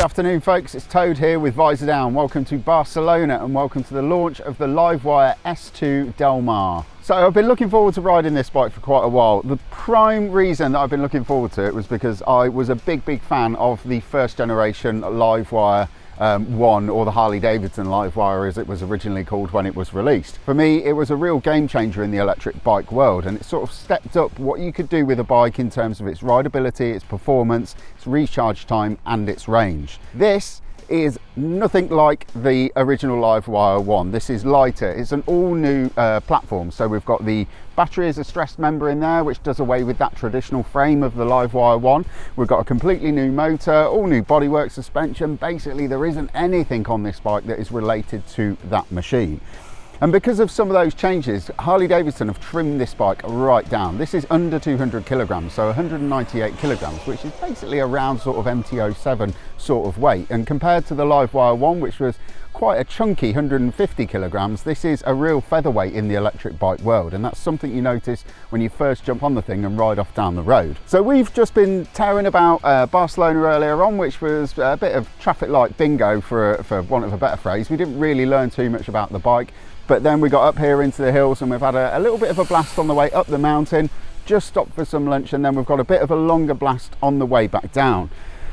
afternoon folks, it's Toad here with Visordown. Welcome to Barcelona and welcome to the launch of the LiveWire S2 Del Mar. So I've been looking forward to riding this bike for quite a while. The prime reason that I've been looking forward to it was because I was a big fan of the first generation LiveWire 1, or the Harley-Davidson LiveWire as it was originally called when it was released. For me, it was a real game changer in the electric bike world, and it sort of stepped up what you could do with a bike in terms of its rideability, its performance, its recharge time and its range. This is nothing like the original LiveWire 1. This is lighter. It's an all new platform. So we've got the battery as a stressed member in there, which does away with that traditional frame of the LiveWire 1. We've got a completely new motor, all new bodywork, suspension. Basically, there isn't anything on this bike that is related to that machine. And because of some of those changes, Harley-Davidson have trimmed this bike right down. This is under 200 kilograms, so 198 kilograms, which is basically around sort of MT-07 sort of weight. And compared to the LiveWire 1, which was quite a chunky 150 kilograms, this is a real featherweight in the electric bike world. And that's something you notice when you first jump on the thing and ride off down the road. So we've just been tearing about Barcelona earlier on, which was a bit of traffic light bingo for want of a better phrase. We didn't really learn too much about the bike. But then we got up here into the hills and we've had a little bit of a blast on the way up the mountain, just stopped for some lunch, and then we've got a bit of a longer blast on the way back down.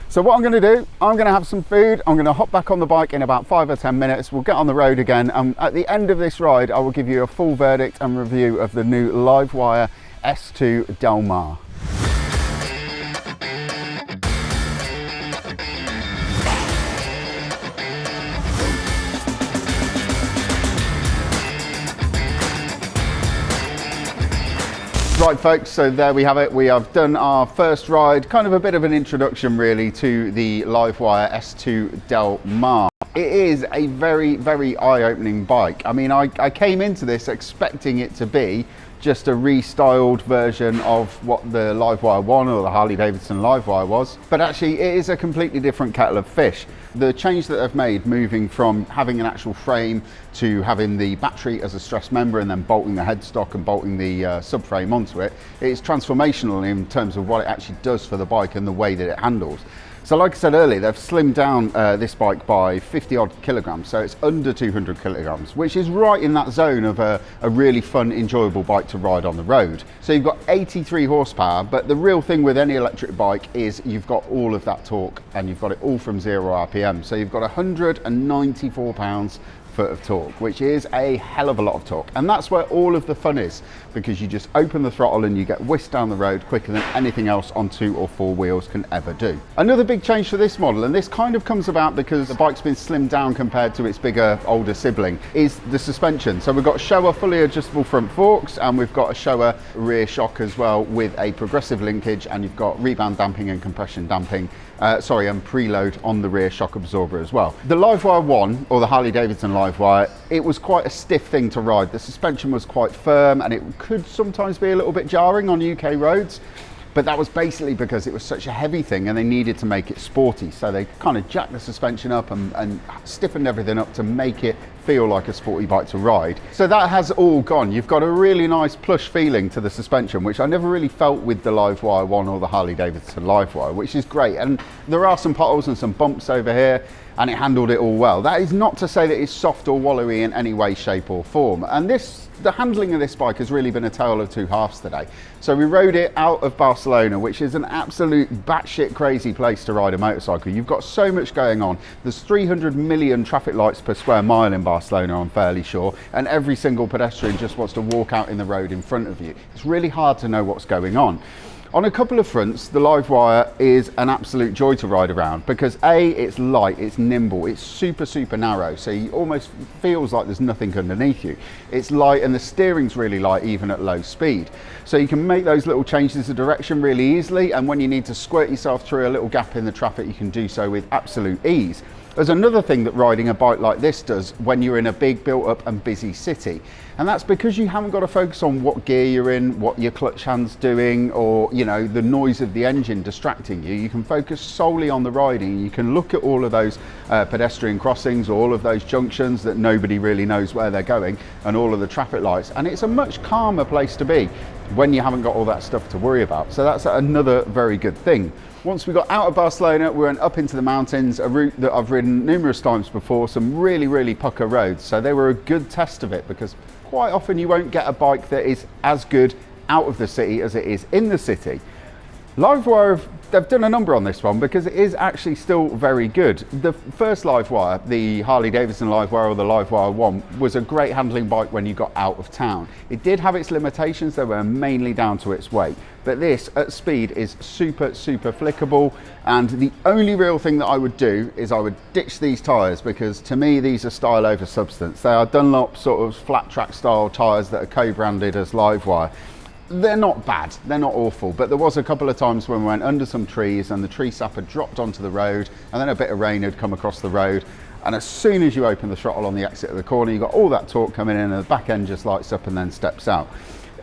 So what I'm going to do, I'm going to have some food, I'm going to hop back on the bike in about 5 or 10 minutes, we'll get on the road again, and at the end of this ride I will give you a full verdict and review of the new LiveWire S2 Del Mar. Right folks, so there we have it. We have done our first ride, kind of a bit of an introduction really to the LiveWire S2 Del Mar. It is a very eye-opening bike. I mean, I came into this expecting it to be just a restyled version of what the LiveWire 1 or the Harley-Davidson LiveWire was, but actually it is a completely different kettle of fish. The change that they've made, moving from having an actual frame to having the battery as a stress member and then bolting the headstock and bolting the subframe onto it, it's transformational in terms of what it actually does for the bike and the way that it handles. So like I said earlier, they've slimmed down this bike by 50 odd kilograms, so it's under 200 kilograms, which is right in that zone of a really fun, enjoyable bike to ride on the road. So you've got 83 horsepower, but the real thing with any electric bike is you've got all of that torque and you've got it all from 0 RPM. So you've got 194 pounds-foot of torque, which is a hell of a lot of torque, and that's where all of the fun is, because you just open the throttle and you get whisked down the road quicker than anything else on 2 or 4 wheels can ever do. Another big change for this model, and this kind of comes about because the bike's been slimmed down compared to its bigger older sibling, is the suspension. So we've got Showa fully adjustable front forks, and we've got a Showa rear shock as well with a progressive linkage, and you've got rebound damping and compression damping, and preload on the rear shock absorber as well. The LiveWire 1, or the Harley-Davidson LiveWire, it was quite a stiff thing to ride. The suspension was quite firm and it could sometimes be a little bit jarring on UK roads, but that was basically because it was such a heavy thing and they needed to make it sporty. So they kind of jacked the suspension up and stiffened everything up to make it feel like a sporty bike to ride. So that has all gone. You've got a really nice plush feeling to the suspension, which I never really felt with the LiveWire 1 or the Harley-Davidson LiveWire, which is great. And there are some potholes and some bumps over here, and it handled it all well. That is not to say that it's soft or wallowy in any way, shape or form. And the handling of this bike has really been a tale of two halves today. So we rode it out of Barcelona, which is an absolute batshit crazy place to ride a motorcycle. You've got so much going on. There's 300 million traffic lights per square mile in Barcelona, I'm fairly sure, and every single pedestrian just wants to walk out in the road in front of you. It's really hard to know what's going on. On a couple of fronts, the LiveWire is an absolute joy to ride around because A, it's light, it's nimble, it's super narrow, so you almost feels like there's nothing underneath you. It's light and the steering's really light even at low speed. So you can make those little changes of direction really easily, and when you need to squirt yourself through a little gap in the traffic, you can do so with absolute ease. There's another thing that riding a bike like this does when you're in a big built up and busy city, and that's because you haven't got to focus on what gear you're in, what your clutch hand's doing, or the noise of the engine distracting you. You can focus solely on the riding. You can look at all of those pedestrian crossings, all of those junctions that nobody really knows where they're going, and all of the traffic lights, and it's a much calmer place to be. when you haven't got all that stuff to worry about. So that's another very good thing. Once we got out of Barcelona, we went up into the mountains, a route that I've ridden numerous times before, some really pucker roads. So they were a good test of it, because quite often you won't get a bike that is as good out of the city as it is in the city. LiveWire, they've done a number on this one because it is actually still very good. The first LiveWire, the Harley-Davidson LiveWire or the LiveWire 1, was a great handling bike when you got out of town. It did have its limitations, they were mainly down to its weight. But this, at speed, is super flickable, and the only real thing that I would do is I would ditch these tyres, because to me these are style over substance. They are Dunlop sort of flat track style tyres that are co-branded as LiveWire. They're not bad, they're not awful, but there was a couple of times when we went under some trees and the tree sap had dropped onto the road, and then a bit of rain had come across the road, and as soon as you open the throttle on the exit of the corner, you got all that torque coming in, and the back end just lights up and then steps out.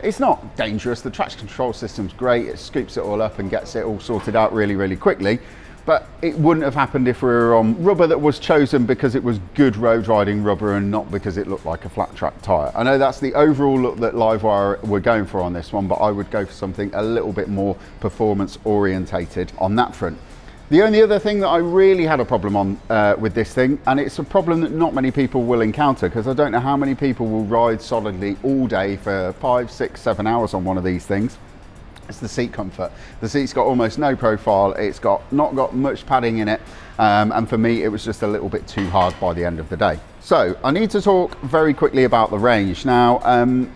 It's not dangerous, the traction control system's great, it scoops it all up and gets it all sorted out really quickly. But it wouldn't have happened if we were on rubber that was chosen because it was good road riding rubber and not because it looked like a flat track tyre. I know that's the overall look that LiveWire were going for on this one, but I would go for something a little bit more performance orientated on that front. The only other thing that I really had a problem on with this thing, and it's a problem that not many people will encounter, because I don't know how many people will ride solidly all day for 5, 6, 7 hours on one of these things. It's the seat comfort. The seat's got almost no profile, it's not got much padding in it, and for me it was just a little bit too hard by the end of the day. So I need to talk very quickly about the range. Now,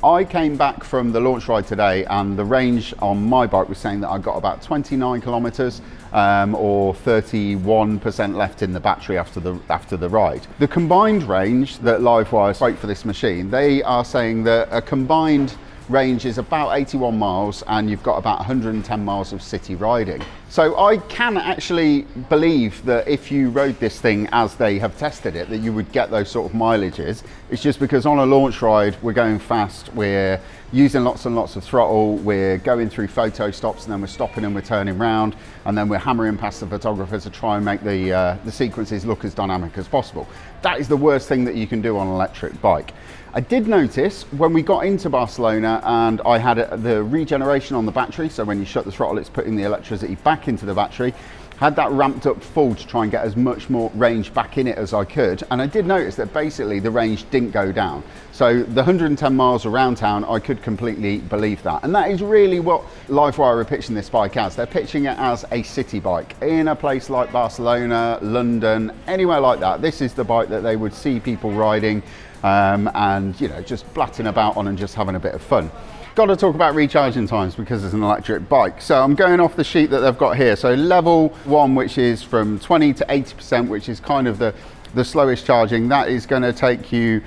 I came back from the launch ride today, and the range on my bike was saying that I got about 29 kilometers or 31% left in the battery after the ride. The combined range that LiveWire spoke for this machine, they are saying that a combined range is about 81 miles, and you've got about 110 miles of city riding. So I can actually believe that if you rode this thing as they have tested it, that you would get those sort of mileages. It's just because on a launch ride, we're going fast, we're using lots and lots of throttle, we're going through photo stops, and then we're stopping and we're turning round, and then we're hammering past the photographers to try and make the sequences look as dynamic as possible. That is the worst thing that you can do on an electric bike. I did notice when we got into Barcelona and I had the regeneration on the battery, so when you shut the throttle it's putting the electricity back into the battery, had that ramped up full to try and get as much more range back in it as I could, and I did notice that basically the range didn't go down. So the 110 miles around town, I could completely believe that, and that is really what LiveWire are pitching this bike as. They're pitching it as a city bike in a place like Barcelona, London, anywhere like that. This is the bike that they would see people riding and, you know, just blatting about on and just having a bit of fun. Got to talk about recharging times because it's an electric bike. So I'm going off the sheet that they've got here. So level 1, which is from 20 to 80%, which is kind of the slowest charging, that is going to take you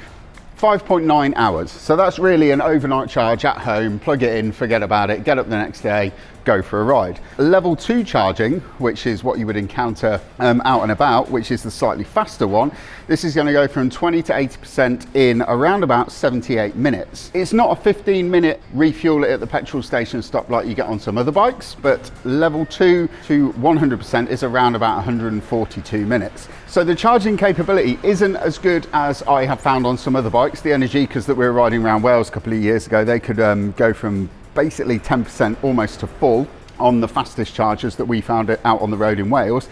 5.9 hours. So that's really an overnight charge at home, plug it in, forget about it, get up the next day, go for a ride. Level 2 charging, which is what you would encounter out and about, which is the slightly faster one. This is going to go from 20 to 80% in around about 78 minutes. It's not a 15-minute refuel it at the petrol station stop like you get on some other bikes, but level 2 to 100% is around about 142 minutes. So the charging capability isn't as good as I have found on some other bikes. The Energicas that we were riding around Wales a couple of years ago, they could go from basically 10% almost to full on the fastest chargers that we found it out on the road in Wales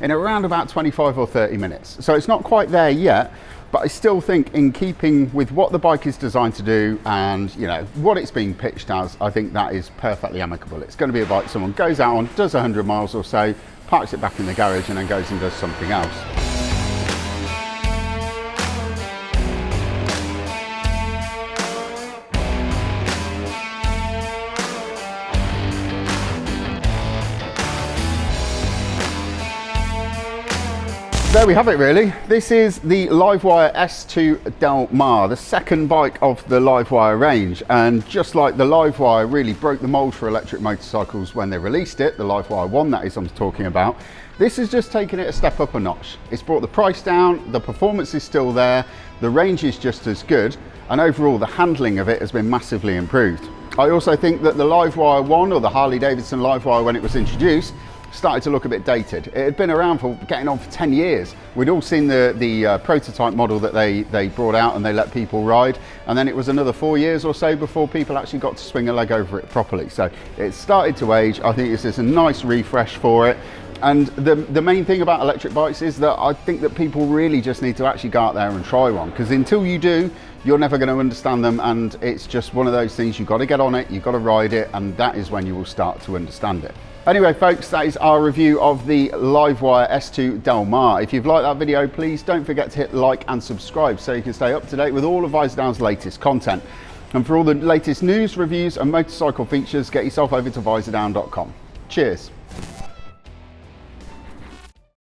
in around about 25 or 30 minutes. So it's not quite there yet, but I still think in keeping with what the bike is designed to do and, you know, what it's being pitched as, I think that is perfectly amicable. It's going to be a bike someone goes out on, does 100 miles or so, parks it back in the garage and then goes and does something else. There we have it really. This is the LiveWire S2 Del Mar, the second bike of the LiveWire range. And just like the LiveWire really broke the mold for electric motorcycles when they released it, the LiveWire 1 that is I'm talking about, this has just taken it a step up a notch. It's brought the price down, the performance is still there, the range is just as good, and overall the handling of it has been massively improved. I also think that the LiveWire 1, or the Harley-Davidson LiveWire when it was introduced, started to look a bit dated. It had been around for getting on for 10 years. We'd all seen the prototype model that they brought out and they let people ride, and then it was another 4 years or so before people actually got to swing a leg over it properly. So it started to age. I think this is a nice refresh for it. And the main thing about electric bikes is that I think that people really just need to actually go out there and try one, because until you do, you're never going to understand them, and it's just one of those things. You've got to get on it, you've got to ride it, and that is when you will start to understand it. Anyway folks, that is our review of the LiveWire S2 Del Mar. If you've liked that video, please don't forget to hit like and subscribe so you can stay up to date with all of Visordown's latest content. And for all the latest news, reviews and motorcycle features, get yourself over to visordown.com. Cheers.